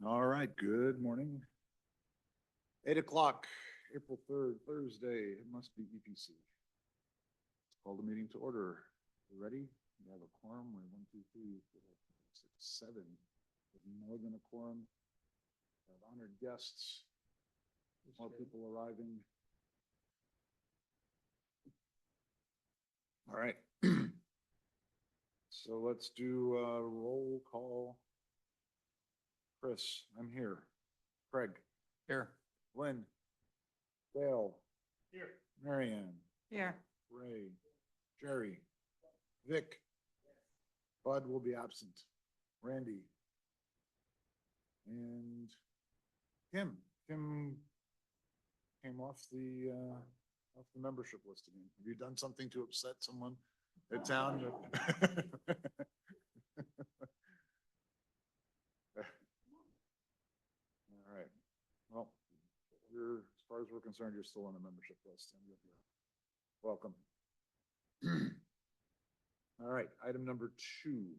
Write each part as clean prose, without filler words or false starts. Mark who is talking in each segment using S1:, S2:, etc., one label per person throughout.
S1: All right, good morning. 8 o'clock, April 3rd, Thursday, it must be EPC. Call the meeting to order. You ready? We have a quorum. We're 1, 2, 3, 4, 5, 6, 7. With more than a quorum. We have honored guests. More people arriving. All right. So let's do a roll call. Chris, I'm here. Craig.
S2: Here.
S1: Lynn. Dale.
S2: Here.
S1: Marianne.
S2: Here.
S1: Ray. Jerry. Vic. Bud will be absent. Randy. And Kim. Kim came off the membership list again. Have you done something to upset someone at town? All right. Well, as far as we're concerned, you're still on the membership list. And welcome. All right, item number 2,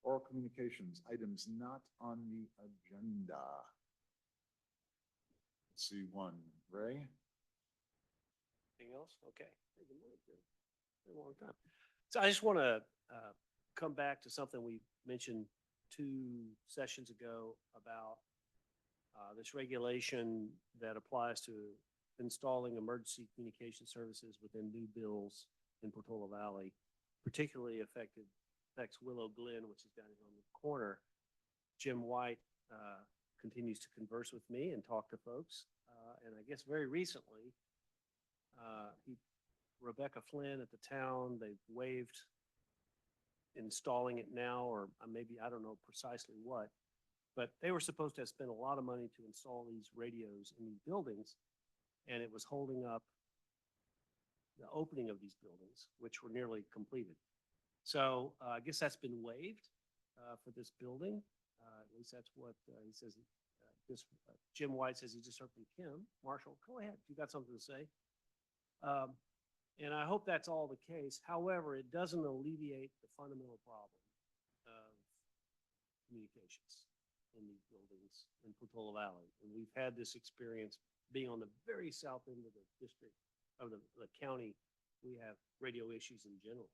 S1: oral communications, items not on the agenda. Let's see, 1, Ray?
S3: Anything else? Okay. A long time. So I just want to come back to something we mentioned 2 sessions ago about this regulation that applies to installing emergency communication services within new builds in Portola Valley, particularly affects Willow Glen, which is down here on the corner. Jim White continues to converse with me and talk to folks. And I guess very recently, Rebecca Flynn at the town, they've waived installing it now, or maybe, I don't know precisely what, but they were supposed to have spent a lot of money to install these radios in these buildings, and it was holding up the opening of these buildings, which were nearly completed. So I guess that's been waived for this building. At least that's what he says. Jim White says he just heard from Kim. Marshall, go ahead. You got something to say? And I hope that's all the case. However, it doesn't alleviate the fundamental problem of communications in these buildings in Portola Valley. And we've had this experience being on the very south end of the district of the county. We have radio issues in general.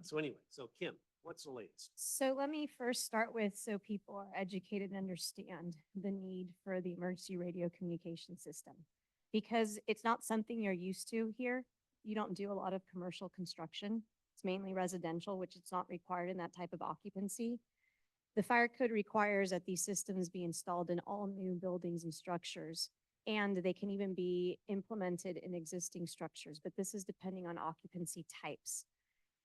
S3: So anyway, so Kim, what's the latest?
S4: So let me first start with, so people are educated and understand the need for the emergency radio communication system, because it's not something you're used to here. You don't do a lot of commercial construction. It's mainly residential, which it's not required in that type of occupancy. The fire code requires that these systems be installed in all new buildings and structures, and they can even be implemented in existing structures, but this is depending on occupancy types.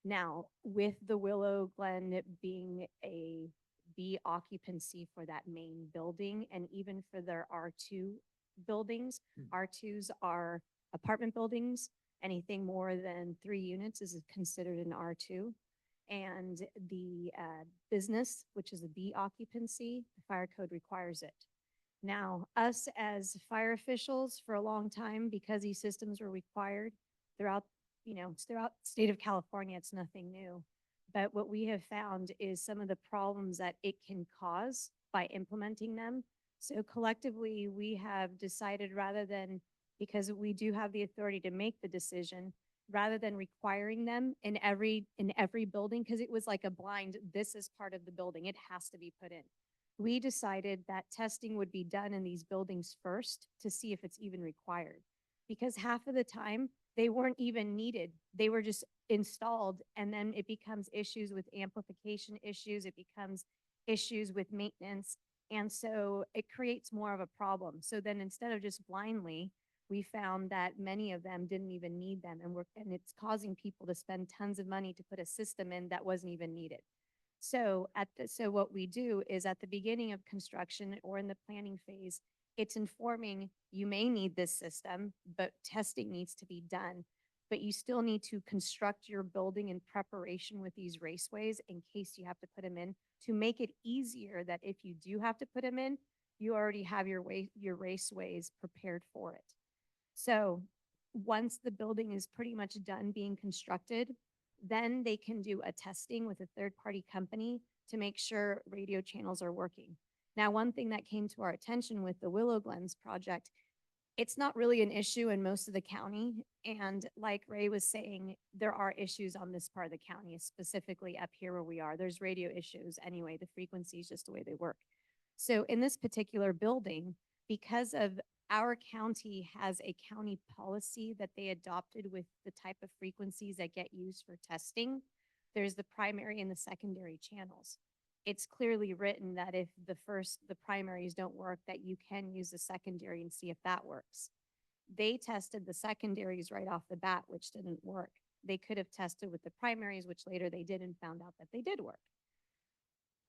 S4: Now, with the Willow Glen being a B occupancy for that main building, and even for their R2 buildings, R2s are apartment buildings. Anything more than 3 units is considered an R2. And the business, which is a B occupancy, the fire code requires it. Now, us as fire officials for a long time, because these systems were required throughout the state of California, it's nothing new. But what we have found is some of the problems that it can cause by implementing them. So collectively, we have decided, rather than, because we do have the authority to make the decision, rather than requiring them in every building, because it was like a blind, this is part of the building, it has to be put in. We decided that testing would be done in these buildings first to see if it's even required. Because half of the time, they weren't even needed. They were just installed, and then it becomes issues with amplification issues. It becomes issues with maintenance. And so it creates more of a problem. So then instead of just blindly, we found that many of them didn't even need them. And it's causing people to spend tons of money to put a system in that wasn't even needed. So what we do is, at the beginning of construction or in the planning phase, it's informing you may need this system, but testing needs to be done. But you still need to construct your building in preparation with these raceways in case you have to put them in, to make it easier that if you do have to put them in, you already have your raceways prepared for it. So once the building is pretty much done being constructed, then they can do a testing with a third-party company to make sure radio channels are working. Now, one thing that came to our attention with the Willow Glens project, it's not really an issue in most of the county. And like Ray was saying, there are issues on this part of the county, specifically up here where we are. There's radio issues anyway. The frequency is just the way they work. So in this particular building, because of our county has a county policy that they adopted with the type of frequencies that get used for testing, there's the primary and the secondary channels. It's clearly written that if the primaries don't work, that you can use the secondary and see if that works. They tested the secondaries right off the bat, which didn't work. They could have tested with the primaries, which later they did and found out that they did work.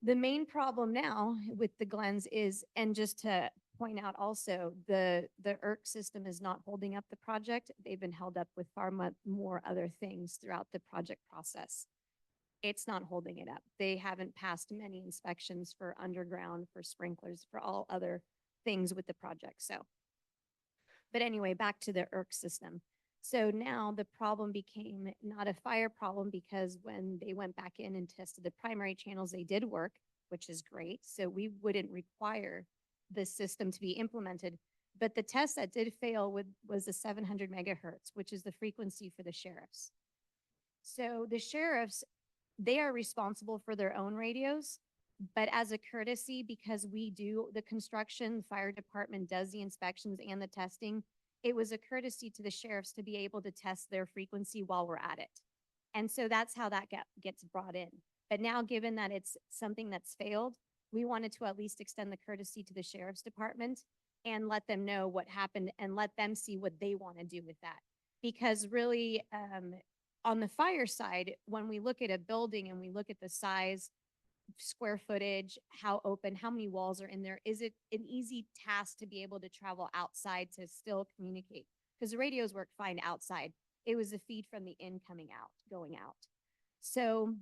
S4: The main problem now with the Glens is, and just to point out also, the ERC system is not holding up the project. They've been held up with far more other things throughout the project process. It's not holding it up. They haven't passed many inspections for underground, for sprinklers, for all other things with the project. So, but anyway, back to the ERC system. So now the problem became not a fire problem, because when they went back in and tested the primary channels, they did work, which is great. So we wouldn't require the system to be implemented. But the test that did fail was the 700 megahertz, which is the frequency for the sheriffs. So the sheriffs, they are responsible for their own radios, but as a courtesy, because we do the construction, the fire department does the inspections and the testing, it was a courtesy to the sheriffs to be able to test their frequency while we're at it. And so that's how that gets brought in. But now, given that it's something that's failed, we wanted to at least extend the courtesy to the sheriff's department and let them know what happened and let them see what they want to do with that. Because really, on the fire side, when we look at a building and we look at the size, square footage, how open, how many walls are in there, is it an easy task to be able to travel outside to still communicate? Because the radios work fine outside. It was a feed from the in coming out, going out. So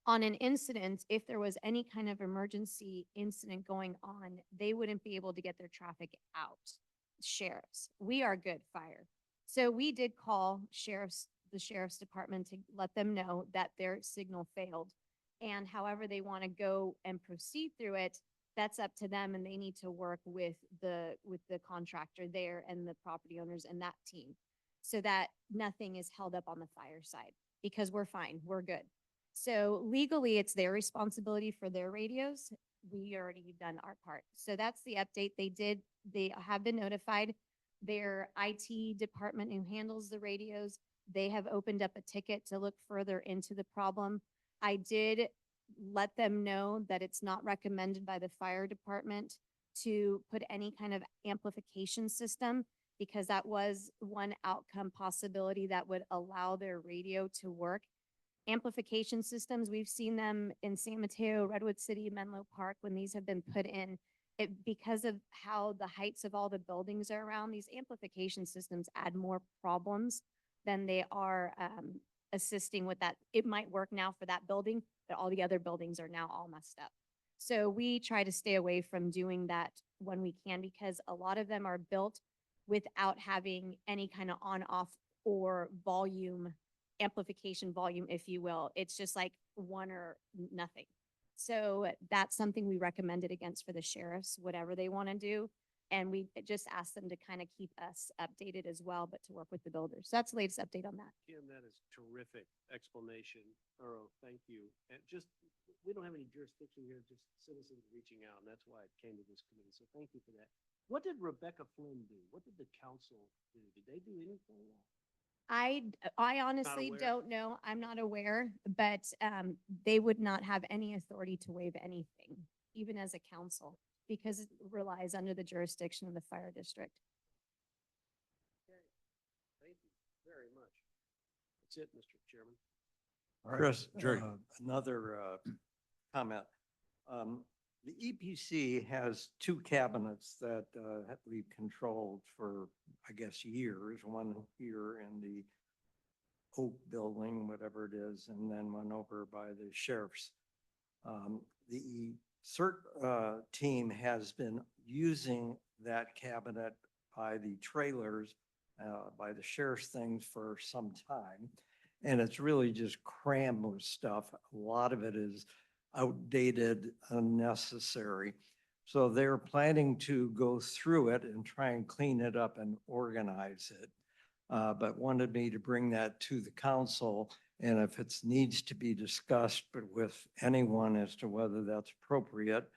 S4: on an incident, if there was any kind of emergency incident going on, they wouldn't be able to get their traffic out. Sheriffs, we are good fire. So we did call the sheriff's department to let them know that their signal failed. And however they want to go and proceed through it, that's up to them, and they need to work with the contractor there and the property owners and that team, so that nothing is held up on the fire side, because we're fine, we're good. So legally, it's their responsibility for their radios. We already done our part. So that's the update. They have been notified. Their IT department who handles the radios, they have opened up a ticket to look further into the problem. I did let them know that it's not recommended by the fire department to put any kind of amplification system, because that was one outcome possibility that would allow their radio to work. Amplification systems, we've seen them in San Mateo, Redwood City, Menlo Park, when these have been put in. Because of how the heights of all the buildings are around, these amplification systems add more problems than they are assisting with that. It might work now for that building, but all the other buildings are now all messed up. So we try to stay away from doing that when we can, because a lot of them are built without having any kind of on-off or volume, amplification volume, if you will. It's just like one or nothing. So that's something we recommended against for the sheriffs, whatever they want to do. And we just asked them to kind of keep us updated as well, but to work with the builders. So that's the latest update on that.
S3: Kim, that is terrific explanation. Thorough, thank you. And just, we don't have any jurisdiction here, just citizens reaching out, and that's why it came to this committee. So thank you for that. What did Rebecca Flynn do? What did the council do? Did they do anything?
S4: I honestly
S3: aware?
S4: don't know. I'm not aware, but they would not have any authority to waive anything, even as a council, because it relies under the jurisdiction of the fire district.
S3: Okay. Thank you very much. That's it, Mr. Chairman.
S1: All right,
S2: Chris,
S1: Jerry.
S2: another comment. The EPC has two cabinets that we've controlled for, I guess, years. One here in the Oak Building, whatever it is, and then one over by the sheriff's. The CERT team has been using that cabinet by the trailers, by the sheriff's things for some time. And it's really just crammed with stuff. A lot of it is outdated, unnecessary. So they're planning to go through it and try and clean it up and organize it. But wanted me to bring that to the council, and if it needs to be discussed, but with anyone as to whether that's appropriate,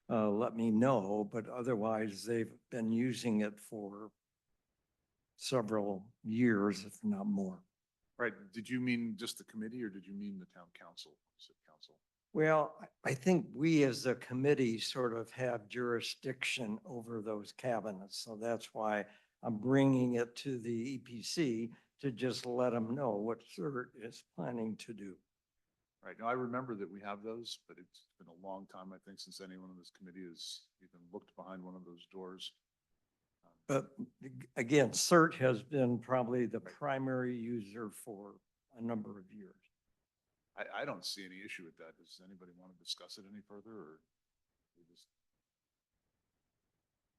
S2: let me know, but otherwise they've been using it for several years, if not more.
S1: Right, did you mean just the committee or did you mean the town council, city council?
S2: Well, I think we as a committee sort of have jurisdiction over those cabinets, so that's why I'm bringing it to the EPC to just let them know what CERT is planning to do.
S1: Right, now I remember that we have those, but it's been a long time, I think, since anyone on this committee has even looked behind one of those doors.
S2: But again, CERT has been probably the primary user for a number of years.
S1: I don't see any issue with that. Does anybody want to discuss it any further or we just?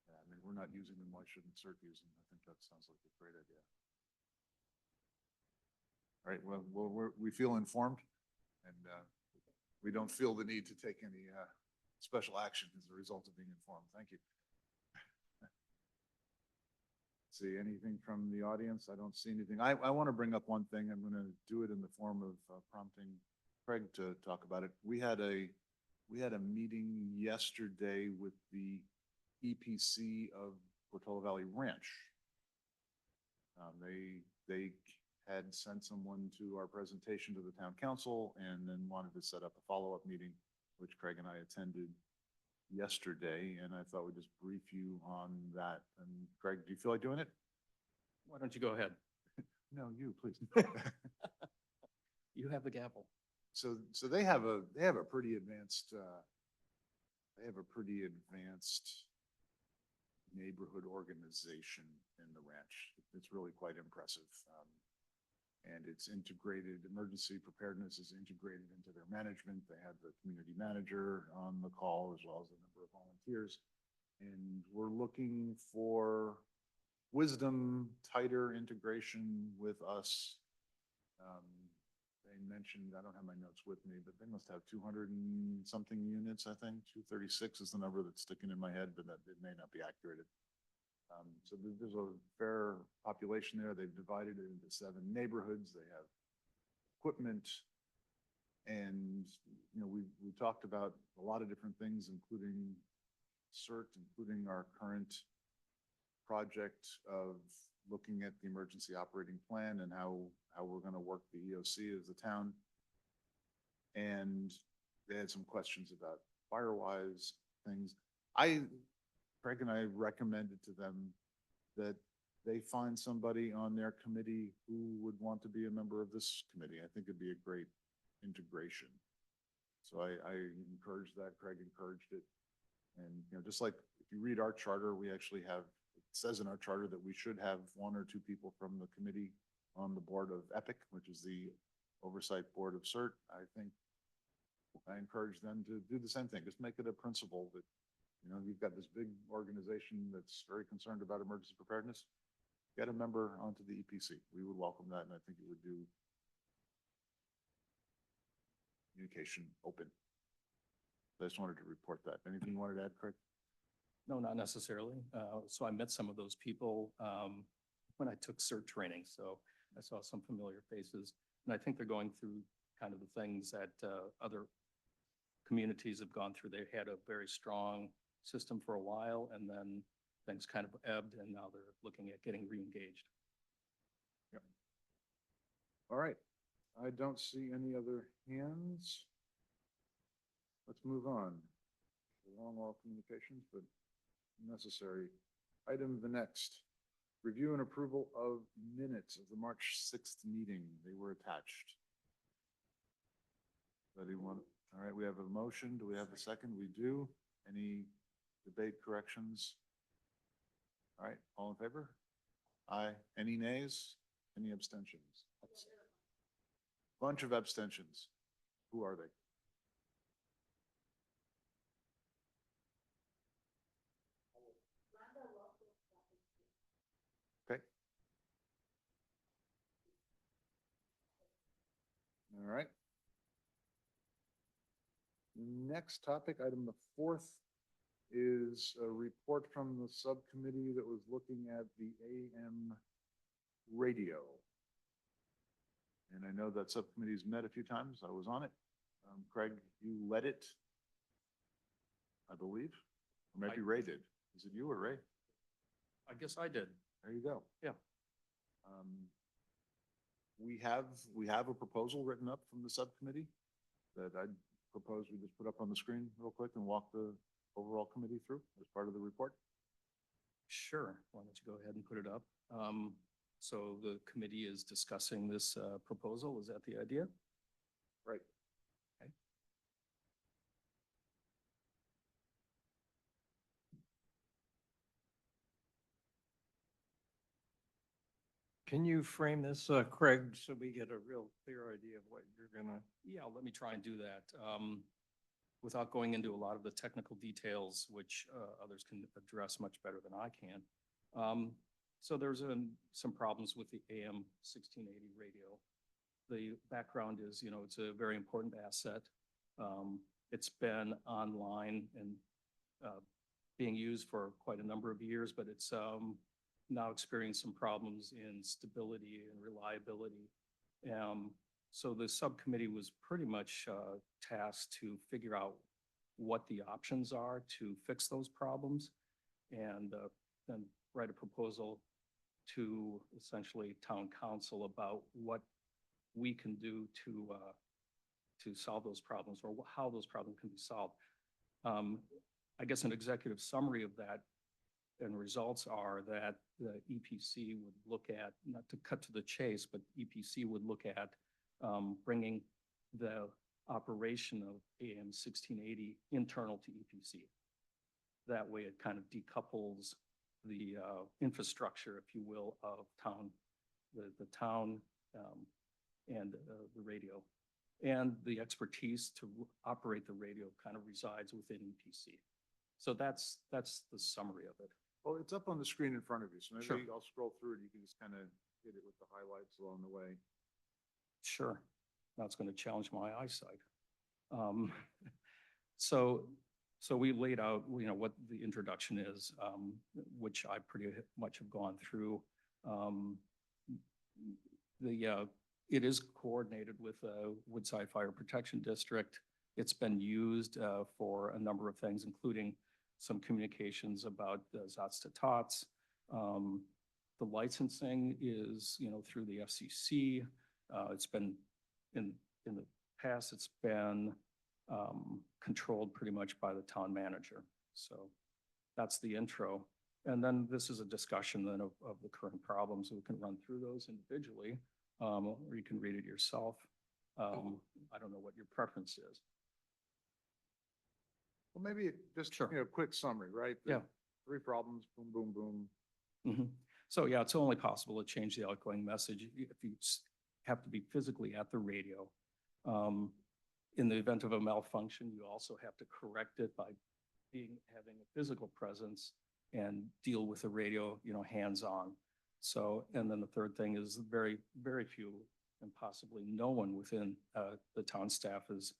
S1: Yeah, I mean, we're not using them, why shouldn't CERT use them? I think that sounds like a great idea. All right, well, we feel informed and we don't feel the need to take any special action as a result of being informed. Thank you. See anything from the audience? I don't see anything. I want to bring up one thing. I'm going to do it in the form of prompting Craig to talk about it. We had a meeting yesterday with the EPC of Portola Valley Ranch. They had sent someone to our presentation to the town council and then wanted to set up a follow-up meeting, which Craig and I attended yesterday, and I thought we'd just brief you on that. And Greg, do you feel like doing it?
S5: Why don't you go ahead?
S1: No, you, please.
S5: You have the gavel.
S1: So they have a pretty advanced, neighborhood organization in the ranch. It's really quite impressive. And it's integrated, emergency preparedness is integrated into their management. They have the community manager on the call as well as a number of volunteers. And we're looking for wisdom, tighter integration with us. They mentioned, I don't have my notes with me, but they must have 200 and something units, I think. 236 is the number that's sticking in my head, but that it may not be accurate. So there's a fair population there. They've divided it into 7 neighborhoods. They have equipment. And, you know, we talked about a lot of different things, including CERT, including our current project of looking at the emergency operating plan and how we're going to work the EOC as the town. And they had some questions about fire-wise things. Craig and I recommended to them that they find somebody on their committee who would want to be a member of this committee. I think it'd be a great integration. So I encouraged that. Craig encouraged it. And, you know, just like if you read our charter, we actually have, it says in our charter that we should have 1 or 2 people from the committee on the board of EPIC, which is the oversight board of CERT. I encourage them to do the same thing. Just make it a principle that, you know, you've got this big organization that's very concerned about emergency preparedness. Get a member onto the EPC. We would welcome that, and I think it would do communication open. I just wanted to report that. Anything you wanted to add, Craig?
S5: No, not necessarily. So I met some of those people when I took CERT training, so I saw some familiar faces. And I think they're going through kind of the things that other communities have gone through. They had a very strong system for a while, and then things kind of ebbed, and now they're looking at getting re-engaged.
S1: Yep. All right. I don't see any other hands. Let's move on. Long wall communications, but necessary. Item the next. Review and approval of minutes of the March 6th meeting. They were attached. Anyone? All right, we have a motion. Do we have a second? We do. Any debate, corrections? All right, all in favor? Aye. Any nays? Any abstentions? Bunch of abstentions. Who are they? Okay. All right. Next topic, item the 4th, is a report from the subcommittee that was looking at the AM radio. And I know that subcommittee's met a few times. I was on it. Craig, you led it, I believe, or maybe Ray did. Is it you or Ray?
S5: I guess I did.
S1: There you go.
S5: Yeah.
S1: We have a proposal written up from the subcommittee that I propose we just put up on the screen real quick and walk the overall committee through as part of the report.
S5: Sure. Why don't you go ahead and put it up? So the committee is discussing this proposal. Is that the idea?
S1: Right.
S5: Okay.
S2: Can you frame this, Craig, so we get a real clear idea of what you're gonna?
S5: Yeah, let me try and do that. Without going into a lot of the technical details, which others can address much better than I can. So there's some problems with the AM 1680 radio. The background is, it's a very important asset. It's been online and being used for quite a number of years, but it's now experiencing some problems in stability and reliability. So the subcommittee was pretty much tasked to figure out what the options are to fix those problems and then write a proposal to essentially town council about what we can do to solve those problems or how those problems can be solved. I guess an executive summary of that and results are that the EPC would look at, not to cut to the chase, but EPC would look at bringing the operation of AM 1680 internal to EPC. That way it kind of decouples the infrastructure, if you will, of town, the town and the radio. And the expertise to operate the radio kind of resides within EPC. So that's the summary of it.
S1: Well, it's up on the screen in front of you, so
S5: Sure.
S1: maybe I'll scroll through it. You can just kind of hit it with the highlights along the way.
S5: Sure. That's going to challenge my eyesight. So we laid out, what the introduction is, which I pretty much have gone through. It is coordinated with Woodside Fire Protection District. It's been used for a number of things, including some communications about ZOTS to TOTS. The licensing is, through the FCC. It's been in the past, it's been controlled pretty much by the town manager. So that's the intro. And then this is a discussion then of the current problems. We can run through those individually, or you can read it yourself. I don't know what your preference is.
S1: Well, maybe just,
S5: Sure.
S1: Quick summary, right?
S5: Yeah.
S1: 3 problems, boom, boom, boom.
S5: Mhm. So yeah, it's only possible to change the outgoing message if you have to be physically at the radio. In the event of a malfunction, you also have to correct it by having a physical presence and deal with the radio, hands-on. So, and then the third thing is very, very few and possibly no one within the town staff is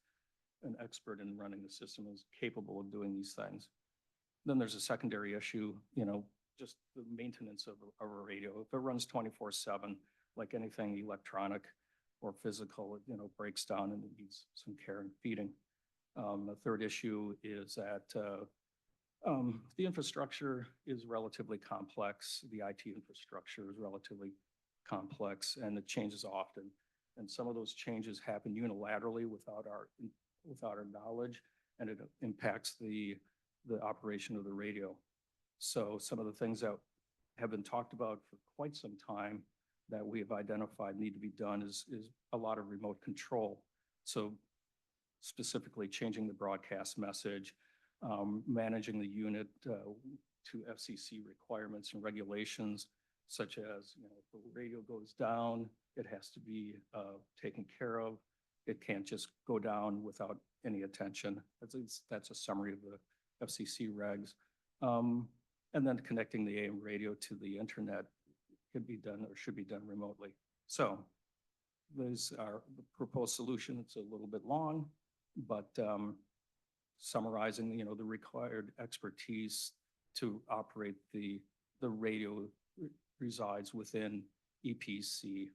S5: an expert in running the system, is capable of doing these things. Then there's a secondary issue, just the maintenance of a radio. If it runs 24/7, like anything electronic or physical, it, breaks down and it needs some care and feeding. The third issue is that the infrastructure is relatively complex. The IT infrastructure is relatively complex and it changes often. And some of those changes happen unilaterally without our knowledge, and it impacts the operation of the radio. So some of the things that have been talked about for quite some time that we have identified need to be done is a lot of remote control. So specifically changing the broadcast message, managing the unit to FCC requirements and regulations, such as, if the radio goes down, it has to be taken care of. It can't just go down without any attention. That's a summary of the FCC regs. And then connecting the AM radio to the internet could be done or should be done remotely. So those are the proposed solution. It's a little bit long, but summarizing, you know, the required expertise to operate the radio resides within EPC.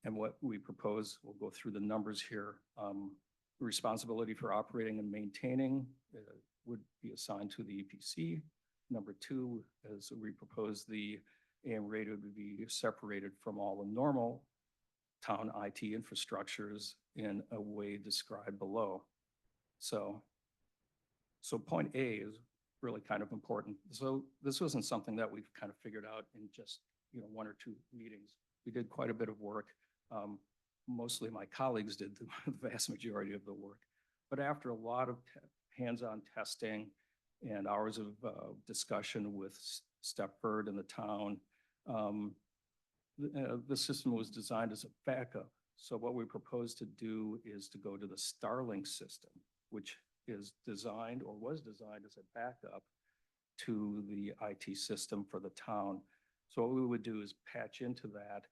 S5: And what we propose, we'll go through the numbers here. Responsibility for operating and maintaining would be assigned to the EPC. Number two, as we propose, the AM radio to be separated from all the normal town IT infrastructures in a way described below. So point A is really kind of important. So this wasn't something that we've kind of figured out in just, you know, 1 or 2 meetings. We did quite a bit of work. Mostly my colleagues did the vast majority of the work. But after a lot of hands-on testing and hours of discussion with Stepford and the town, the system was designed as a backup. So what we propose to do is to go to the Starlink system, which is designed or was designed as a backup to the IT system for the town. So what we would do is patch into that,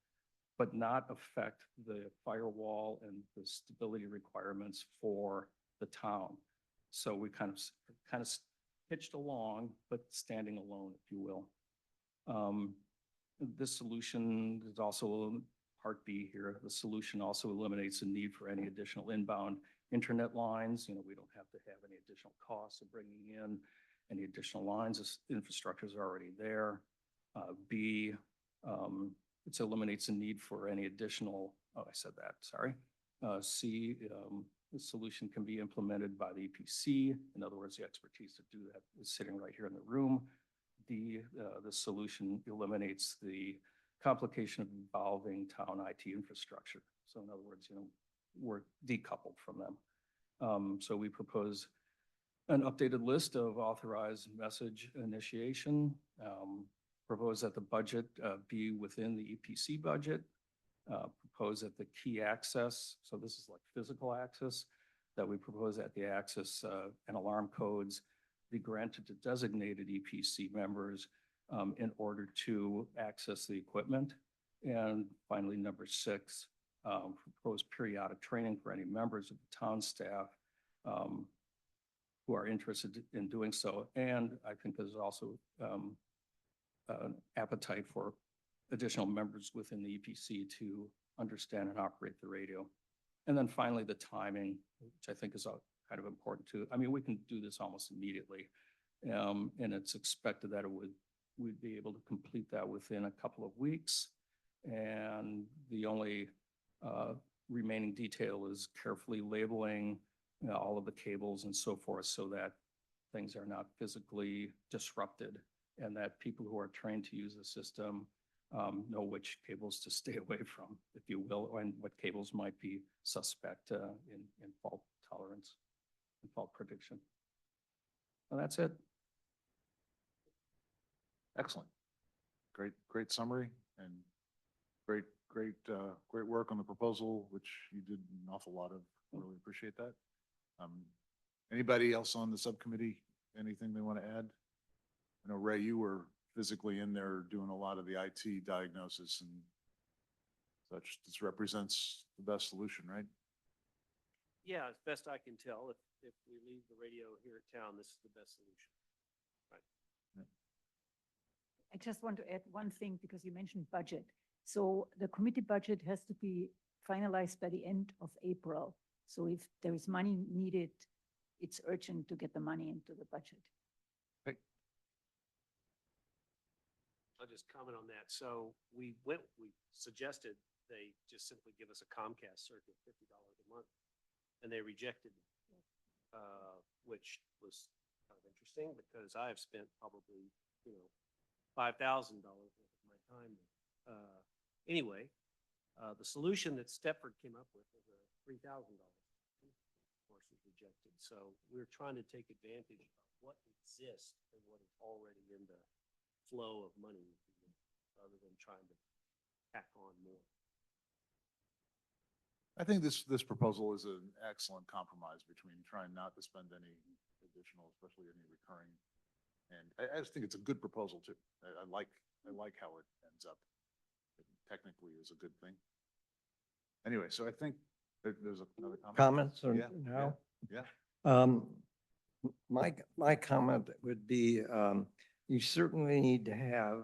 S5: but not affect the firewall and the stability requirements for the town. So we kind of hitched along, but standing alone, if you will. This solution is also part B here. The solution also eliminates the need for any additional inbound internet lines. You know, we don't have to have any additional costs of bringing in any additional lines. This infrastructure is already there. B, it eliminates the need for any additional, oh, I said that, sorry. C, the solution can be implemented by the EPC. In other words, the expertise to do that is sitting right here in the room. D, the solution eliminates the complication of involving town IT infrastructure. So in other words, you know, we're decoupled from them. So we propose an updated list of authorized message initiation. Propose that the budget be within the EPC budget. Propose that the key access, so this is like physical access, that we propose that the access and alarm codes be granted to designated EPC members in order to access the equipment. And finally, number 6, propose periodic training for any members of the town staff who are interested in doing so. And I think there's also an appetite for additional members within the EPC to understand and operate the radio. And then finally, the timing, which I think is kind of important too. I mean, we can do this almost immediately. And it's expected that we'd be able to complete that within a couple of weeks. And the only remaining detail is carefully labeling all of the cables and so forth so that things are not physically disrupted and that people who are trained to use the system know which cables to stay away from, if you will, and what cables might be suspect in fault tolerance and fault prediction. And that's it.
S1: Excellent. Great summary and great work on the proposal, which you did an awful lot of. Really appreciate that. Anybody else on the subcommittee, anything they want to add? I know, Ray, you were physically in there doing a lot of the IT diagnosis and such. This represents the best solution, right?
S3: Yeah, as best I can tell, if we leave the radio here at town, this is the best solution.
S6: I just want to add one thing because you mentioned budget. So the committee budget has to be finalized by the end of April. So if there is money needed, it's urgent to get the money into the budget.
S3: I'll just comment on that. So we suggested they just simply give us a Comcast circuit, $50 a month, and they rejected, which was kind of interesting because I've spent probably, $5,000 worth of my time. Anyway, the solution that Stepford came up with was a $3,000. Of course, was rejected. So we're trying to take advantage of what exists and what is already in the flow of money, rather than trying to tack on more.
S1: I think this proposal is an excellent compromise between trying not to spend any additional, especially any recurring. And I just think it's a good proposal too. I like how it ends up. It technically is a good thing. Anyway, so I think there's another comment.
S2: Comments or
S1: Yeah,
S2: now?
S1: Yeah.
S2: Um, my comment would be, you certainly need to have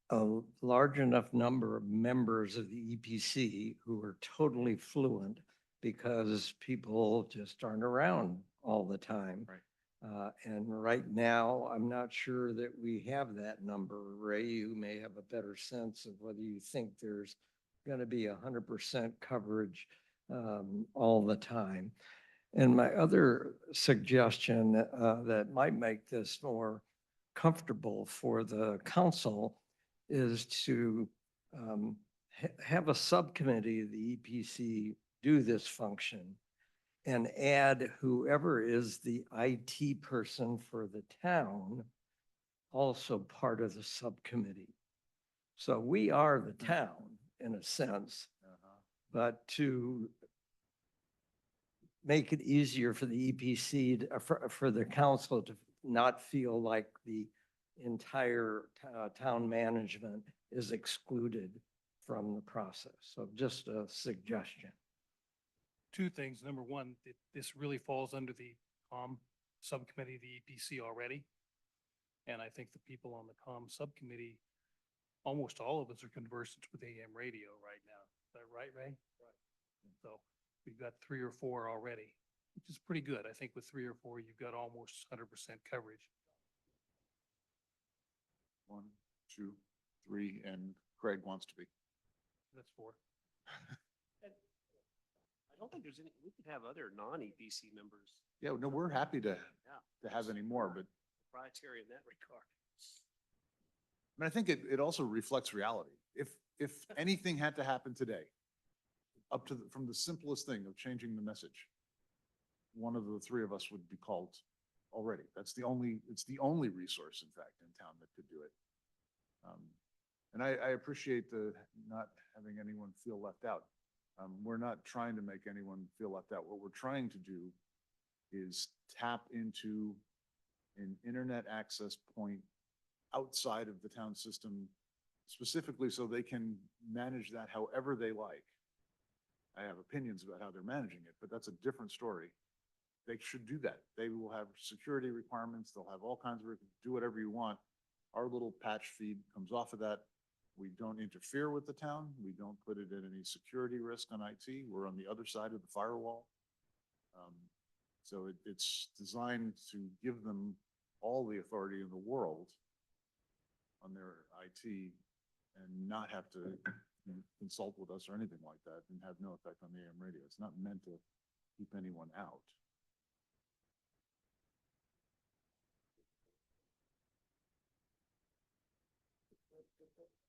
S2: a large enough number of members of the EPC who are totally fluent, because people just aren't around all the time.
S1: Right.
S2: And right now, I'm not sure that we have that number. Ray, you may have a better sense of whether you think there's going to be 100% coverage all the time. And my other suggestion that might make this more comfortable for the council is to have a subcommittee of the EPC do this function and add whoever is the IT person for the town also part of the subcommittee. So we are the town in a sense, but to make it easier for the EPC, for the council to not feel like the entire town management is excluded from the process. So just a suggestion.
S7: Two things. Number one, this really falls under the subcommittee of the EPC already. And I think the people on the subcommittee, almost all of us are conversant with AM radio right now. Is that right, Ray? Right. So we've got 3 or 4 already, which is pretty good. I think with 3 or 4, you've got almost 100% coverage.
S1: 1, 2, 3, and Craig wants to be.
S7: That's 4.
S3: I don't think there's any, we could have other non-EPC members.
S1: Yeah, no, we're happy to
S3: Yeah.
S1: have any more, but
S3: Proprietary in that regard.
S1: I mean, I think it also reflects reality. If anything had to happen today, up to from the simplest thing of changing the message, one of the 3 of us would be called already. It's the only resource, in fact, in town that could do it. And I appreciate the not having anyone feel left out. We're not trying to make anyone feel left out. What we're trying to do is tap into an internet access point outside of the town system, specifically so they can manage that however they like. I have opinions about how they're managing it, but that's a different story. They should do that. They will have security requirements. They'll have all kinds of, do whatever you want. Our little patch feed comes off of that. We don't interfere with the town. We don't put it at any security risk on IT. We're on the other side of the firewall. So it's designed to give them all the authority in the world on their IT and not have to consult with us or anything like that, and have no effect on the AM radio. It's not meant to keep anyone out.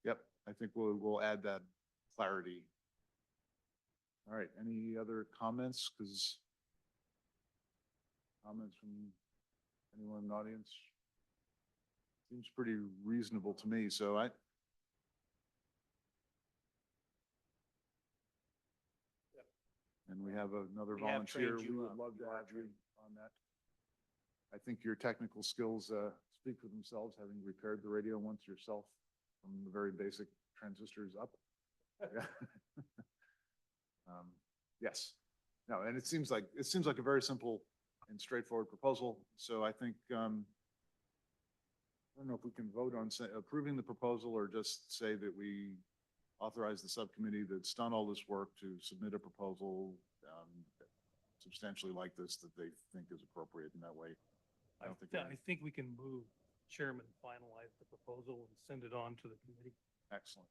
S1: Yep, I think we'll add that clarity. All right, any other comments? Because comments from anyone in the audience? Seems pretty reasonable to me, so and we have another
S3: We have
S1: volunteer.
S3: trained
S1: We
S3: you
S1: would
S3: up.
S1: love to
S3: You are
S1: have you on that. I think your technical skills speak for themselves, having repaired the radio once yourself from the very basic transistors up. Yeah. Yes. No, and it seems like a very simple and straightforward proposal. So I think I don't know if we can vote on approving the proposal or just say that we authorize the subcommittee that's done all this work to submit a proposal substantially like this that they think is appropriate in that way. I don't think
S7: I think we can move chairman finalize the proposal and send it on to the committee.
S1: Excellent.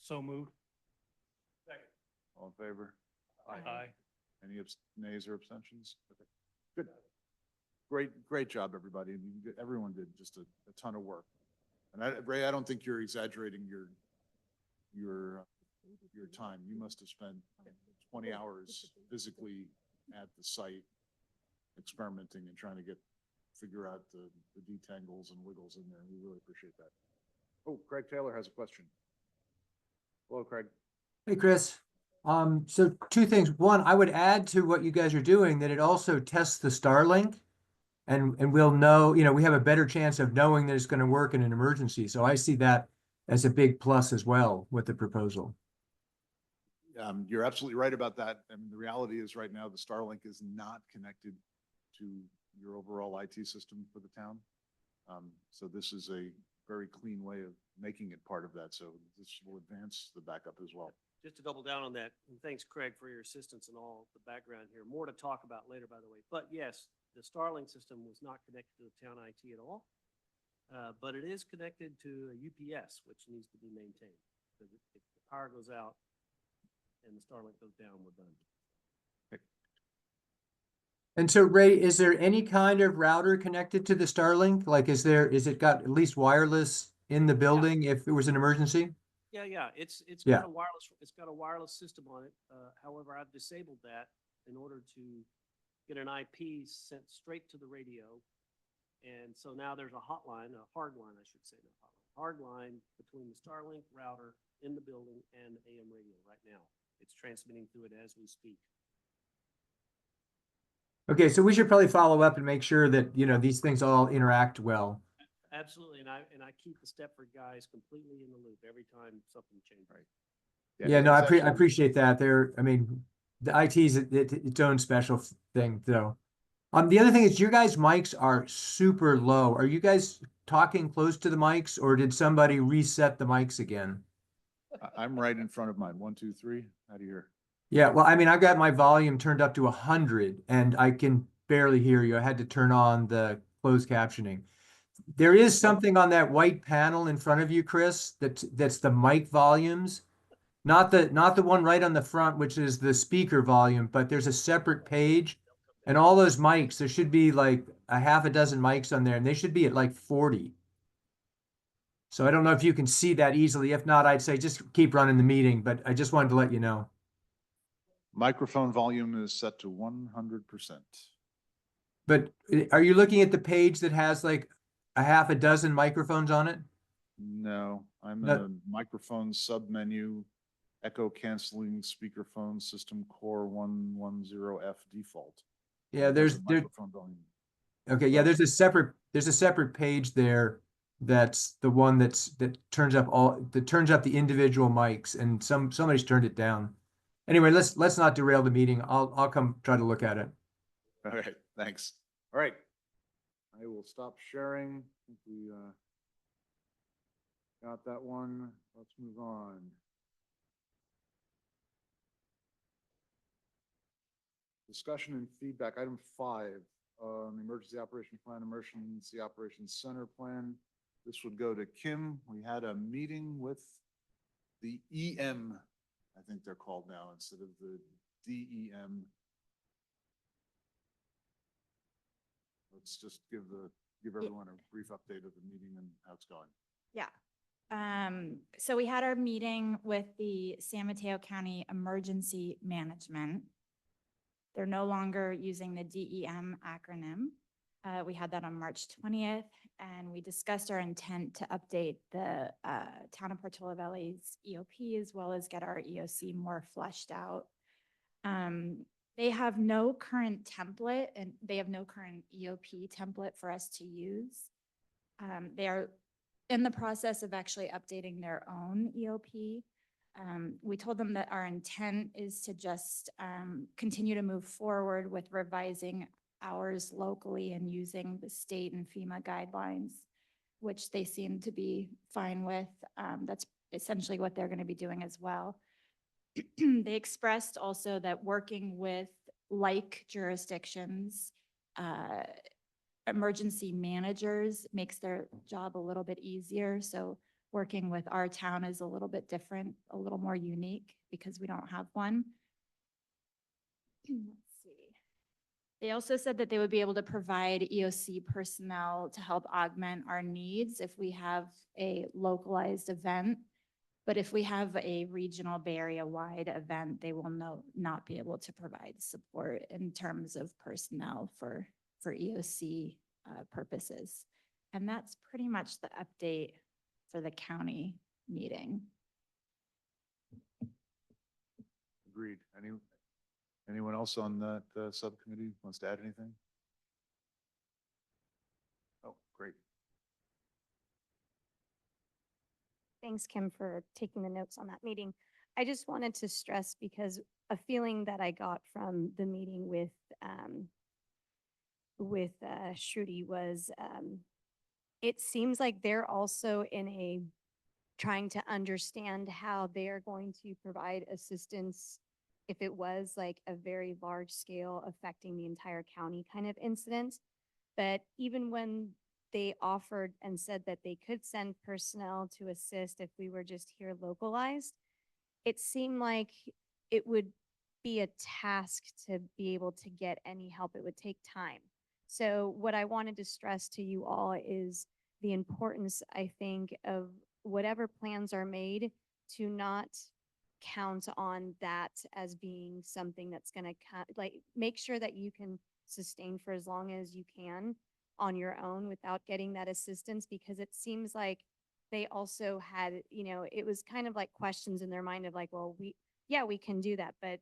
S7: So moved. Second.
S1: All in favor?
S7: Aye.
S1: Any nays or abstentions? Okay. Good. Great job, everybody. Everyone did just a ton of work. And Ray, I don't think you're exaggerating your time. You must have spent 20 hours physically at the site experimenting and trying to figure out the detangles and wiggles in there. We really appreciate that. Oh, Craig Taylor has a question. Hello, Craig.
S8: Hey, Chris. So 2 things. One, I would add to what you guys are doing that it also tests the Starlink, and we'll know, we have a better chance of knowing that it's going to work in an emergency. So I see that as a big plus as well with the proposal.
S1: You're absolutely right about that. And the reality is right now, the Starlink is not connected to your overall IT system for the town. So this is a very clean way of making it part of that. So this will advance the backup as well.
S3: Just to double down on that, and thanks Craig for your assistance and all the background here. More to talk about later, by the way. But yes, the Starlink system was not connected to the town IT at all. But it is connected to a UPS, which needs to be maintained. Because if the power goes out and the Starlink goes down, we're done.
S8: And so Ray, is there any kind of router connected to the Starlink? Like, is it got at least wireless in the building if there was an emergency?
S3: Yeah, it's
S8: Yeah.
S3: got a wireless system on it. However, I've disabled that in order to get an IP sent straight to the radio. And so now there's a hotline, a hard line, I should say, not hotline, hard line between the Starlink router in the building and AM radio right now. It's transmitting through it as we speak.
S8: Okay, so we should probably follow up and make sure that, these things all interact well.
S3: Absolutely, and I keep the Stepford guys completely in the loop every time something changes.
S1: Right.
S8: Yeah, no, I
S1: it's actually-
S8: appreciate that. The IT is its own special thing, though. The other thing is your guys' mics are super low. Are you guys talking close to the mics, or did somebody reset the mics again?
S1: I'm right in front of mine. 1, 2, 3. How do you hear?
S8: Yeah, well, I've got my volume turned up to 100 and I can barely hear you. I had to turn on the closed captioning. There is something on that white panel in front of you, Chris, that's the mic volumes. Not the one right on the front, which is the speaker volume, but there's a separate page. And all those mics, there should be like a half a dozen mics on there, and they should be at like 40. So I don't know if you can see that easily. If not, I'd say just keep running the meeting, but I just wanted to let you know.
S1: Microphone volume is set to 100%.
S8: But are you looking at the page that has like a half a dozen microphones on it?
S1: No, I'm in
S8: No.
S1: a microphone submenu, echo canceling speakerphone system core 110F default.
S8: Yeah,
S1: It has a microphone volume.
S8: okay, yeah,
S1: Well-
S8: there's a separate page there that's the one that turns up the individual mics, and somebody's turned it down. Anyway, let's not derail the meeting. I'll come try to look at it.
S1: All right, thanks. All right. I will stop sharing. I think we got that one. Let's move on. Discussion and feedback, item 5, emergency operation plan, emergency operations center plan. This would go to Kim. We had a meeting with the EM, I think they're called now, instead of the DEM. Let's just give everyone a brief update of the meeting and how it's going.
S9: Yeah. So we had our meeting with the San Mateo County Emergency Management. They're no longer using the DEM acronym. We had that on March 20th, and we discussed our intent to update the Town of Portola Valley's EOP as well as get our EOC more fleshed out. They have no current template and they have no current EOP template for us to use. They are in the process of actually updating their own EOP. We told them that our intent is to just continue to move forward with revising ours locally and using the state and FEMA guidelines, which they seem to be fine with. That's essentially what they're going to be doing as well. They expressed also that working with like jurisdictions, emergency managers makes their job a little bit easier. So working with our town is a little bit different, a little more unique because we don't have one. Let's see. They also said that they would be able to provide EOC personnel to help augment our needs if we have a localized event. But if we have a regional Bay Area-wide event, they will not be able to provide support in terms of personnel for EOC purposes. And that's pretty much the update for the county meeting.
S1: Agreed. Anyone else on that subcommittee wants to add anything? Oh, great.
S4: Thanks, Kim, for taking the notes on that meeting. I just wanted to stress because a feeling that I got from the meeting with Shruti was, it seems like they're also in a trying to understand how they are going to provide assistance if it was like a very large scale affecting the entire county kind of incident. But even when they offered and said that they could send personnel to assist if we were just here localized, it seemed like it would be a task to be able to get any help. It would take time. So what I wanted to stress to you all is the importance, I think, of whatever plans are made to not count on that as being something that's going to like make sure that you can sustain for as long as you can on your own without getting that assistance, because it seems like they also had, it was kind of like questions in their mind of like, well, we can do that. But,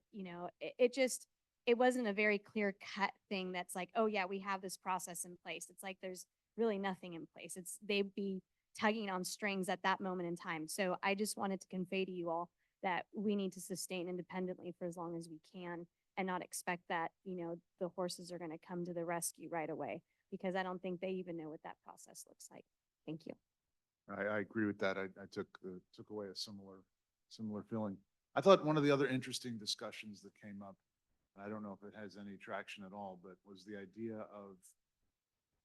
S4: it wasn't a very clear cut thing that's like, oh yeah, we have this process in place. It's like, there's really nothing in place. They'd be tugging on strings at that moment in time. So I just wanted to convey to you all that we need to sustain independently for as long as we can and not expect that, the horses are going to come to the rescue right away, because I don't think they even know what that process looks like. Thank you.
S1: I agree with that. I took away a similar feeling. I thought one of the other interesting discussions that came up, I don't know if it has any traction at all, but was the idea of,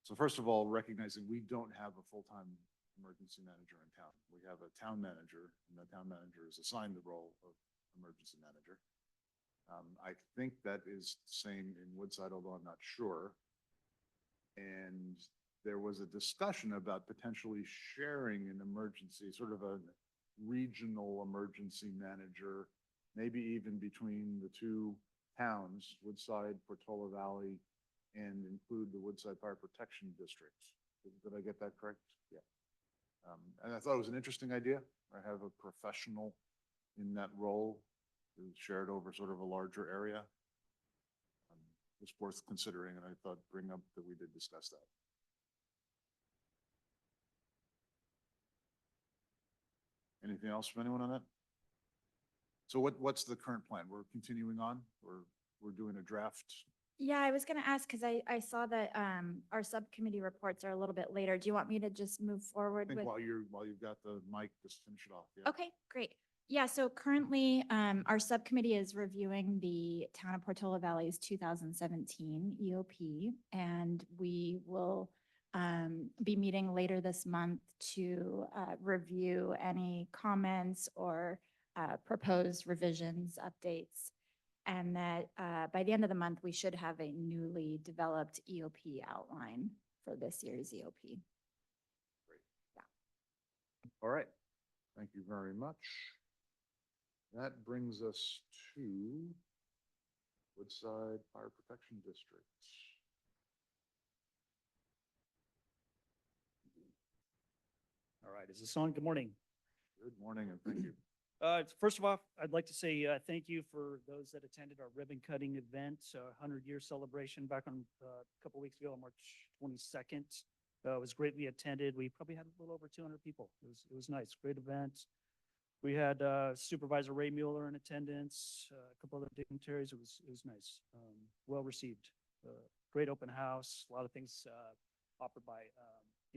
S1: so first of all, recognizing we don't have a full-time emergency manager in town. We have a town manager, and the town manager is assigned the role of emergency manager. I think that is the same in Woodside, although I'm not sure. And there was a discussion about potentially sharing an emergency, sort of a regional emergency manager, maybe even between the two towns, Woodside, Portola Valley, and include the Woodside Fire Protection District. Did I get that correct? Yeah. And I thought it was an interesting idea. I have a professional in that role who's shared over sort of a larger area. It's worth considering, and I thought bring up that we did discuss that. Anything else from anyone on that? So what's the current plan? We're continuing on, or we're doing a draft?
S9: Yeah, I was gonna ask, because I saw that our subcommittee reports are a little bit later. Do you want me to just move
S1: I
S9: forward
S1: think
S9: with?
S1: while you've got the mic, just finish it off. Yeah.
S9: Okay, great. Yeah, so currently, our subcommittee is reviewing the Town of Portola Valley's 2017 EOP, and we will be meeting later this month to review any comments or proposed revisions, updates. And that by the end of the month, we should have a newly developed EOP outline for this year's EOP.
S1: All right. Thank you very much. That brings us to Woodside Fire Protection District.
S10: All right, is this on? Good morning.
S1: Good morning and thank you.
S10: First of all, I'd like to say thank you for those that attended our ribbon cutting event, 100-year celebration back on a couple weeks ago on March 22nd. It was greatly attended. We probably had a little over 200 people. It was nice, great event. We had Supervisor Ray Mueller in attendance, a couple other dignitaries. It was nice, well received. Great open house, a lot of things offered by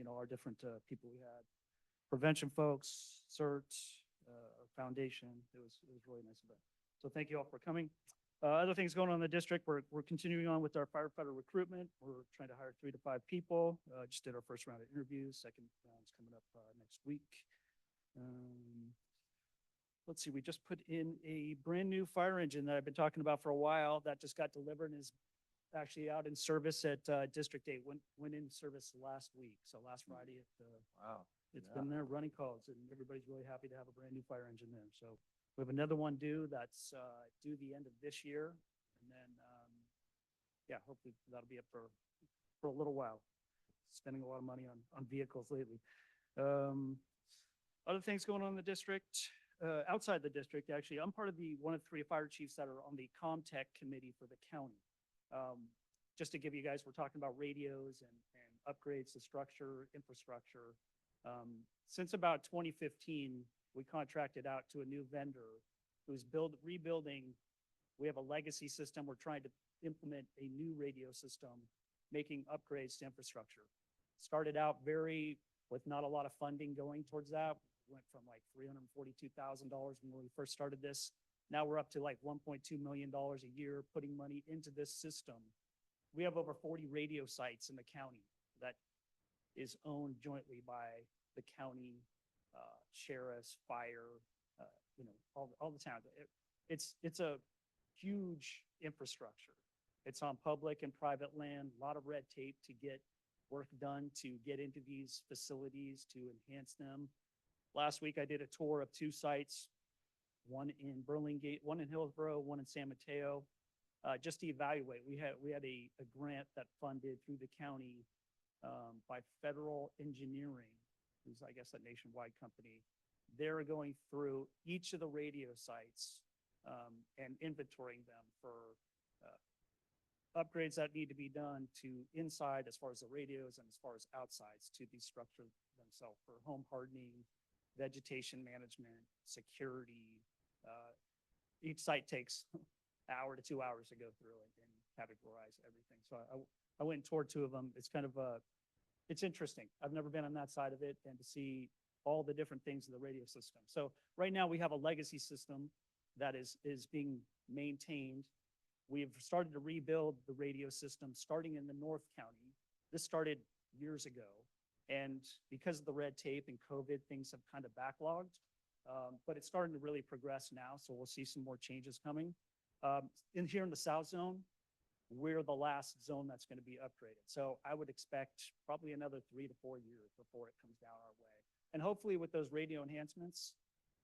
S10: our different people we had. Prevention folks, CERT, foundation. It was a really nice event. So thank you all for coming. Other things going on in the district, we're continuing on with our firefighter recruitment. We're trying to hire 3 to 5 people. Just did our first round of interviews. Second round's coming up next week. Let's see, we just put in a brand new fire engine that I've been talking about for a while that just got delivered and is actually out in service at District 8. Went in service last week. So last Friday,
S1: Wow.
S10: it's been there running calls, and everybody's really happy to have a brand new fire engine there. So we have another one due that's due the end of this year. And then, hopefully that'll be up for a little while. Spending a lot of money on vehicles lately. Other things going on in the district, outside the district, actually, I'm part of one of 3 fire chiefs that are on the ComTech committee for the county. Just to give you guys, we're talking about radios and upgrades to infrastructure. Since about 2015, we contracted out to a new vendor who's rebuilding. We have a legacy system. We're trying to implement a new radio system, making upgrades to infrastructure. Started out with not a lot of funding going towards that. Went from like $342,000 when we first started this. Now we're up to like $1.2 million a year, putting money into this system. We have over 40 radio sites in the county that is owned jointly by the county, sheriffs, fire, all the towns. It's a huge infrastructure. It's on public and private land, a lot of red tape to get work done, to get into these facilities, to enhance them. Last week, I did a tour of 2 sites, one in Burlingame, one in Hillsborough, one in San Mateo, just to evaluate. We had a grant that funded through the county by Federal Engineering, who's, I guess, a nationwide company. They're going through each of the radio sites and inventorying them for upgrades that need to be done to inside as far as the radios and as far as outsides to these structures themselves for home hardening, vegetation management, security. Each site takes an hour to 2 hours to go through and categorize everything. So I went and toured 2 of them. It's kind of it's interesting. I've never been on that side of it, and to see all the different things in the radio system. So right now we have a legacy system that is being maintained. We've started to rebuild the radio system starting in the North County. This started years ago. And because of the red tape and COVID, things have kind of backlogged. But it's starting to really progress now. So we'll see some more changes coming. Here in the South Zone, we're the last zone that's going to be upgraded. So I would expect probably another 3 to 4 years before it comes down our way. And hopefully with those radio enhancements,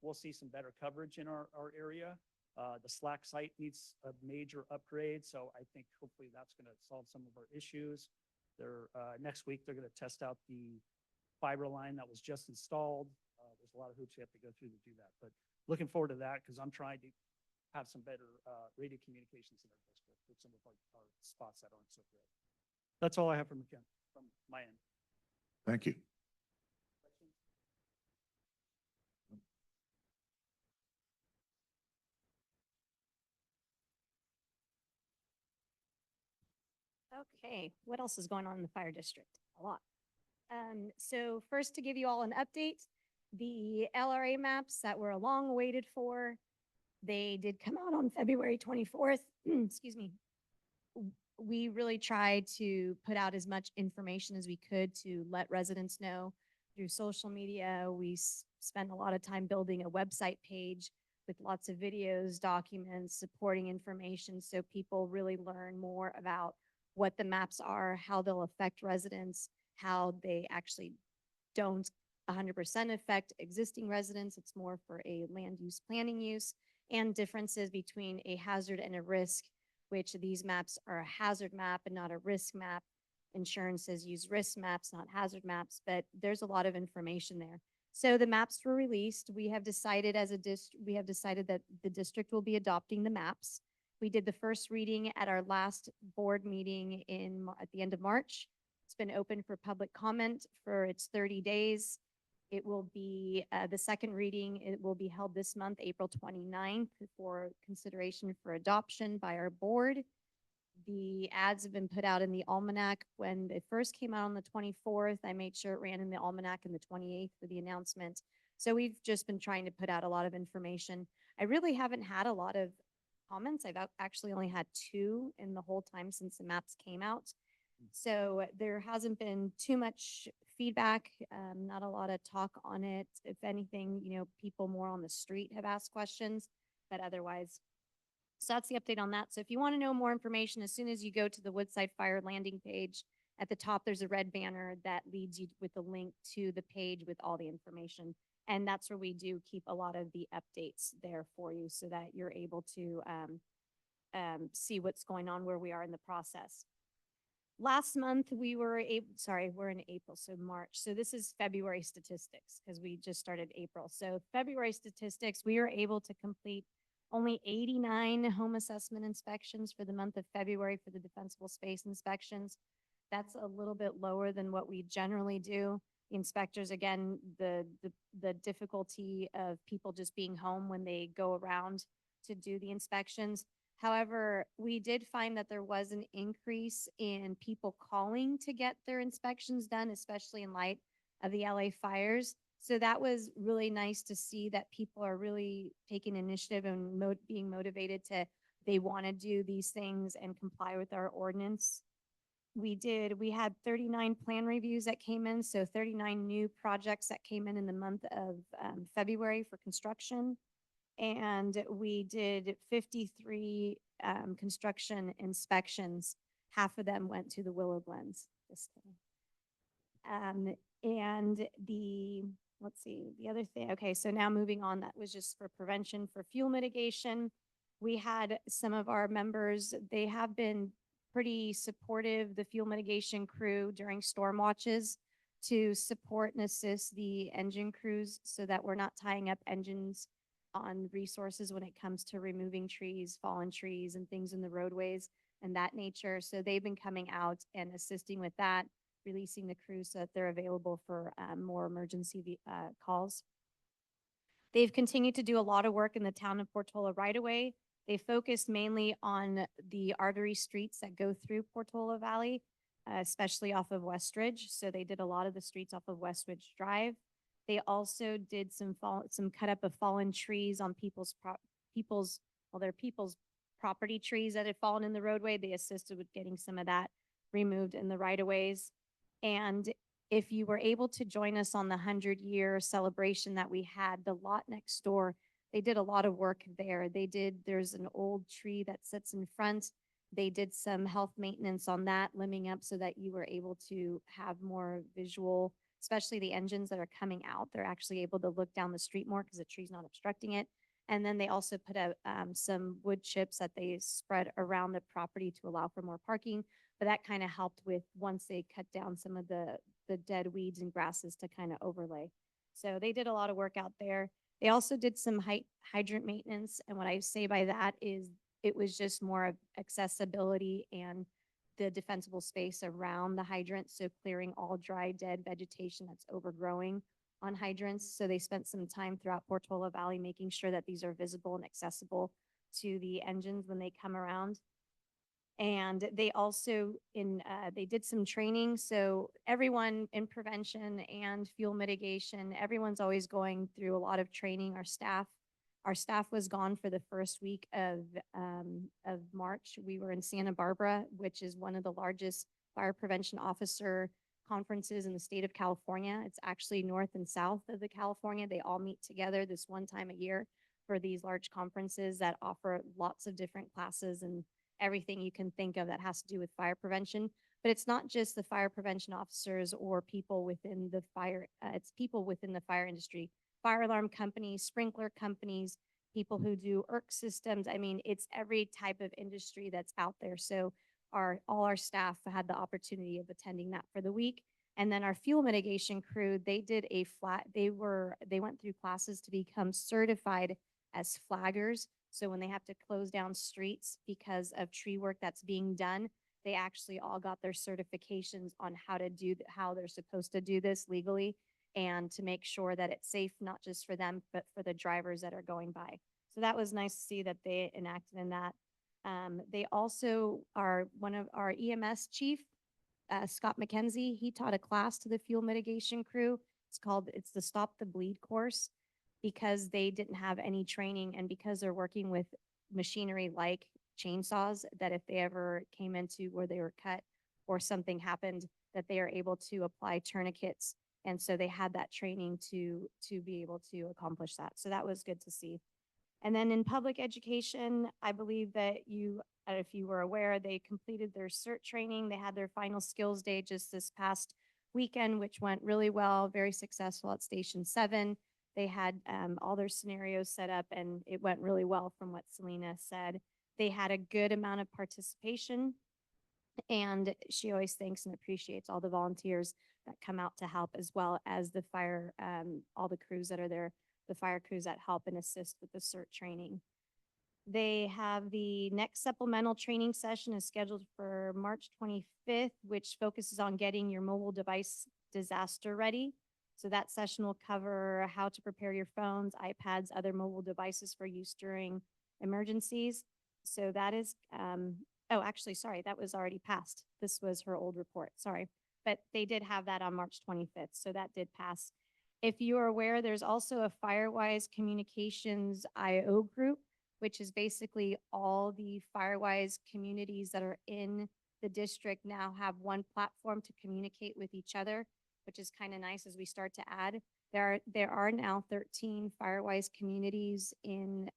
S10: we'll see some better coverage in our area. The Slack site needs a major upgrade. So I think hopefully that's going to solve some of our issues. Next week, they're going to test out the fiber line that was just installed. There's a lot of hoops you have to go through to do that, but looking forward to that because I'm trying to have some better radio communications in our district with some of our spots that aren't so good. That's all I have from my end.
S1: Thank you.
S4: Okay, what else is going on in the fire district? A lot. So first, to give you all an update, the LRA maps that were long awaited for, they did come out on February 24th. Excuse me. We really tried to put out as much information as we could to let residents know through social media. We spent a lot of time building a website page with lots of videos, documents, supporting information, so people really learn more about what the maps are, how they'll affect residents, how they actually don't 100% affect existing residents. It's more for a land use planning use, and differences between a hazard and a risk, which these maps are a hazard map and not a risk map. Insurance says use risk maps, not hazard maps, but there's a lot of information there. So the maps were released. We have decided that the district will be adopting the maps. We did the first reading at our last board meeting at the end of March. It's been open for public comment for its 30 days. It will be the second reading. It will be held this month, April 29th, for consideration for adoption by our board. The ads have been put out in the almanac. When it first came out on the 24th, I made sure it ran in the almanac on the 28th for the announcement. So we've just been trying to put out a lot of information. I really haven't had a lot of comments. I've actually only had 2 in the whole time since the maps came out. So there hasn't been too much feedback, not a lot of talk on it. If anything, people more on the street have asked questions, but otherwise. So that's the update on that. So if you want to know more information, as soon as you go to the Woodside Fire landing page, at the top, there's a red banner that leads you with a link to the page with all the information. And that's where we do keep a lot of the updates there for you so that you're able to see what's going on, where we are in the process. Last month, we're in April, so March. So this is February statistics because we just started April. So February statistics, we were able to complete only 89 home assessment inspections for the month of February for the defensible space inspections. That's a little bit lower than what we generally do. The inspectors, again, the difficulty of people just being home when they go around to do the inspections. However, we did find that there was an increase in people calling to get their inspections done, especially in light of the LA fires. So that was really nice to see that people are really taking initiative and being motivated to, they want to do these things and comply with our ordinance. We had 39 plan reviews that came in, so 39 new projects that came in the month of February for construction. And we did 53 construction inspections. Half of them went to the Willow Glens. Just kidding. And let's see, the other thing, okay, so now moving on, that was just for prevention, for fuel mitigation. We had some of our members, they have been pretty supportive, the fuel mitigation crew during storm watches, to support and assist the engine crews so that we're not tying up engines on resources when it comes to removing trees, fallen trees and things in the roadways and that nature. So they've been coming out and assisting with that, releasing the crews so that they're available for more emergency calls. They've continued to do a lot of work in the town of Portola right away. They focused mainly on the artery streets that go through Portola Valley, especially off of Westridge. So they did a lot of the streets off of Westridge Drive. They also did some cut up of fallen trees on people's property trees that had fallen in the roadway. They assisted with getting some of that removed in the right of ways. And if you were able to join us on the 100-year celebration that we had, the lot next door, they did a lot of work there. There's an old tree that sits in front. They did some health maintenance on that, limbing up so that you were able to have more visual, especially the engines that are coming out. They're actually able to look down the street more because the tree's not obstructing it. And then they also put out some wood chips that they spread around the property to allow for more parking. But that kind of helped with, once they cut down some of the dead weeds and grasses, to kind of overlay. So they did a lot of work out there. They also did some hydrant maintenance. And what I say by that is it was just more of accessibility and the defensible space around the hydrants. So clearing all dry, dead vegetation that's overgrowing on hydrants. So they spent some time throughout Portola Valley making sure that these are visible and accessible to the engines when they come around. And they also they did some training. So everyone in prevention and fuel mitigation, everyone's always going through a lot of training. Our staff was gone for the first week of March. We were in Santa Barbara, which is one of the largest fire prevention officer conferences in the state of California. It's actually north and south of the California. They all meet together this one time a year for these large conferences that offer lots of different classes and everything you can think of that has to do with fire prevention. But it's not just the fire prevention officers or people within the fire, it's people within the fire industry, fire alarm companies, sprinkler companies, people who do ERC systems. I mean, it's every type of industry that's out there. So all our staff had the opportunity of attending that for the week. And then our fuel mitigation crew, they went through classes to become certified as flaggers. So when they have to close down streets because of tree work that's being done, they actually all got their certifications on how they're supposed to do this legally, and to make sure that it's safe, not just for them, but for the drivers that are going by. So that was nice to see that they enacted in that. They also are one of our EMS chief, Scott McKenzie. He taught a class to the fuel mitigation crew. It's the Stop the Bleed course, because they didn't have any training, and because they're working with machinery like chainsaws, that if they ever came into where they were cut or something happened, that they are able to apply tourniquets. And so they had that training to be able to accomplish that. So that was good to see. And then in public education, I believe that if you were aware, they completed their CERT training. They had their final skills day just this past weekend, which went really well, very successful at Station 7. They had all their scenarios set up, and it went really well from what Selena said. They had a good amount of participation, and she always thanks and appreciates all the volunteers that come out to help, as well as the fire, all the crews that are there, the fire crews that help and assist with the CERT training. They have the next supplemental training session is scheduled for March 25th, which focuses on getting your mobile device Disaster Ready. So that session will cover how to prepare your phones, iPads, other mobile devices for use during emergencies. So that is, oh, actually, sorry, that was already passed. This was her old report, sorry. But they did have that on March 25th, so that did pass. If you are aware, there's also a Firewise Communications IO group, which is basically all the Firewise communities that are in the district now have one platform to communicate with each other, which is kind of nice as we start to add. There are now 13 Firewise communities in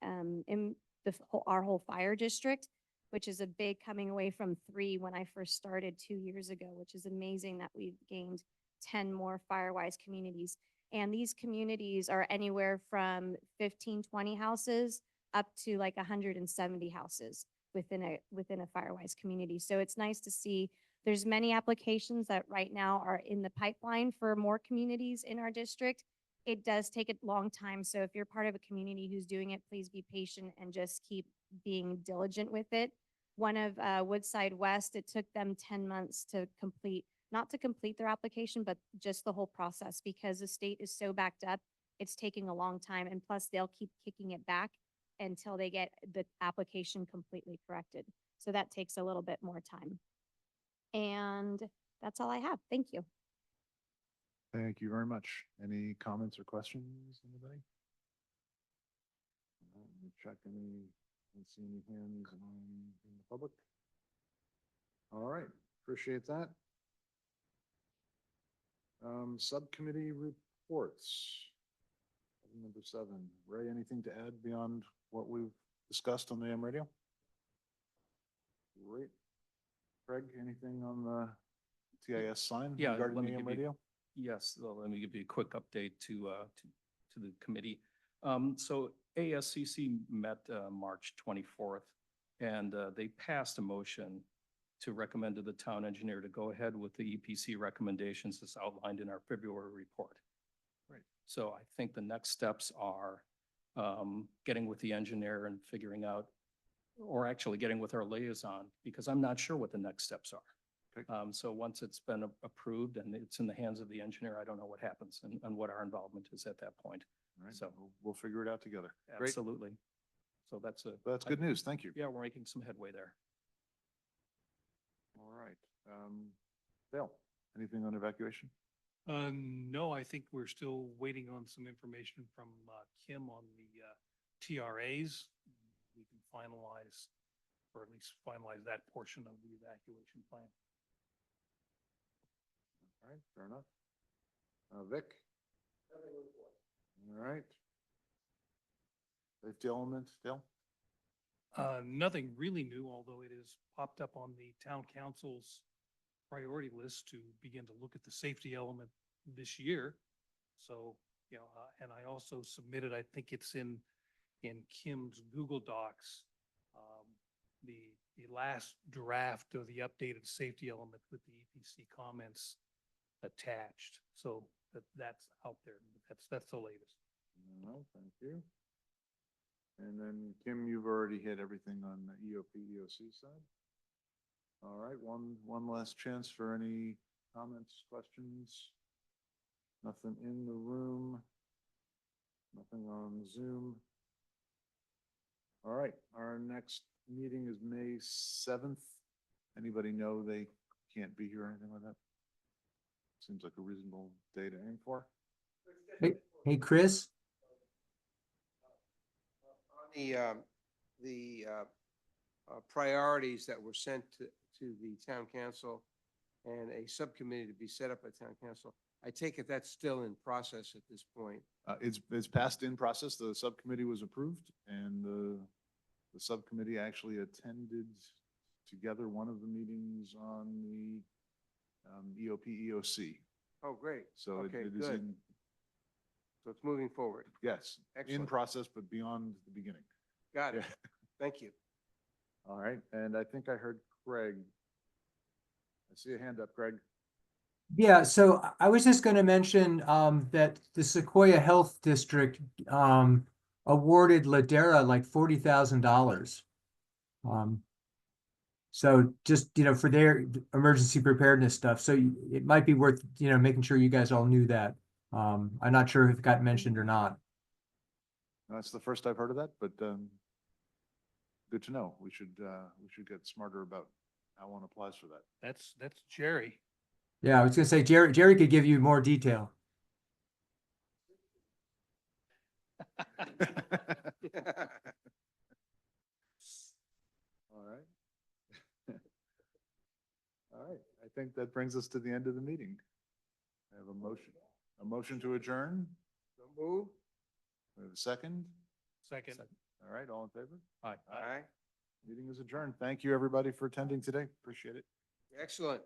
S4: our whole fire district, which is a big coming away from 3 when I first started 2 years ago, which is amazing that we've gained 10 more Firewise communities. And these communities are anywhere from 15, 20 houses up to like 170 houses within a Firewise community. So it's nice to see there's many applications that right now are in the pipeline for more communities in our district. It does take a long time. So if you're part of a community who's doing it, please be patient and just keep being diligent with it. One of Woodside West, it took them 10 months to complete, not to complete their application, but just the whole process because the state is so backed up. It's taking a long time. And plus they'll keep kicking it back until they get the application completely corrected. So that takes a little bit more time. And that's all I have. Thank you.
S1: Thank you very much. Any comments or questions, anybody? Let me check let's see any hands in the public. All right, appreciate that. Subcommittee reports. Number 7. Ray, anything to add beyond what we've discussed on the AM radio? Great. Craig, anything on the TIS sign
S5: Yeah,
S1: regarding
S5: let
S1: the
S5: me
S1: AM
S5: give you-
S1: radio?
S5: Yes, well, let me give you a quick update to the committee. So ASCC met March 24th, and they passed a motion to recommend to the town engineer to go ahead with the EPC recommendations as outlined in our February report.
S1: Right.
S5: So I think the next steps are getting with the engineer and figuring out, or actually getting with our liaison, because I'm not sure what the next steps are.
S1: Okay.
S5: So once it's been approved and it's in the hands of the engineer, I don't know what happens and what our involvement is at that point.
S1: All right,
S5: So-
S1: we'll figure it out together. Great.
S5: Absolutely. So that's
S1: That's good news. Thank you.
S5: Yeah, we're making some headway there.
S1: All right. Dale, anything on evacuation?
S7: No, I think we're still waiting on some information from Kim on the TRAs. We can finalize, or at least finalize that portion of the evacuation plan.
S1: All right, fair enough. Vic? All right. Safety element, Dale?
S7: Nothing really new, although it has popped up on the town council's priority list to begin to look at the safety element this year. So, and I also submitted, I think it's in Kim's Google Docs, the last draft of the updated safety element with the EPC comments attached. So that's out there. That's the latest.
S1: All right, thank you. And then Kim, you've already hit everything on the EOP, EOC side. All right, one last chance for any comments, questions? Nothing in the room. Nothing on Zoom. All right, our next meeting is May 7th. Anybody know they can't be here or anything like that? Seems like a reasonable day to aim for.
S8: Hey, Chris?
S11: The priorities that were sent to the town council and a subcommittee to be set up by town council, I take it that's still in process at this point.
S1: It's passed in process. The subcommittee was approved and the subcommittee actually attended together one of the meetings on the EOP, EOC.
S11: Oh, great.
S1: So
S11: Okay,
S1: it is
S11: good.
S1: in,
S11: So it's moving forward.
S1: yes, in
S11: Excellent.
S1: process, but beyond the beginning.
S11: Got it.
S1: Yeah.
S11: Thank you.
S1: All right, and I think I heard Craig. I see a hand up, Craig.
S8: Yeah, so I was just going to mention that the Sequoia Health District awarded Ladera like $40,000. So just, for their emergency preparedness stuff. So it might be worth, making sure you guys all knew that. I'm not sure if it got mentioned or not.
S1: That's the first I've heard of that, but, good to know. We should get smarter about how one applies for that.
S7: That's Jerry.
S8: Yeah, I was gonna say Jerry could give you more detail.
S1: All right. All right, I think that brings us to the end of the meeting. I have a motion to adjourn.
S11: So move.
S1: We have a second.
S7: Second.
S1: All right, all in favor?
S5: Aye.
S11: Aye.
S1: Meeting is adjourned. Thank you, everybody, for attending today. Appreciate it.
S11: Excellent.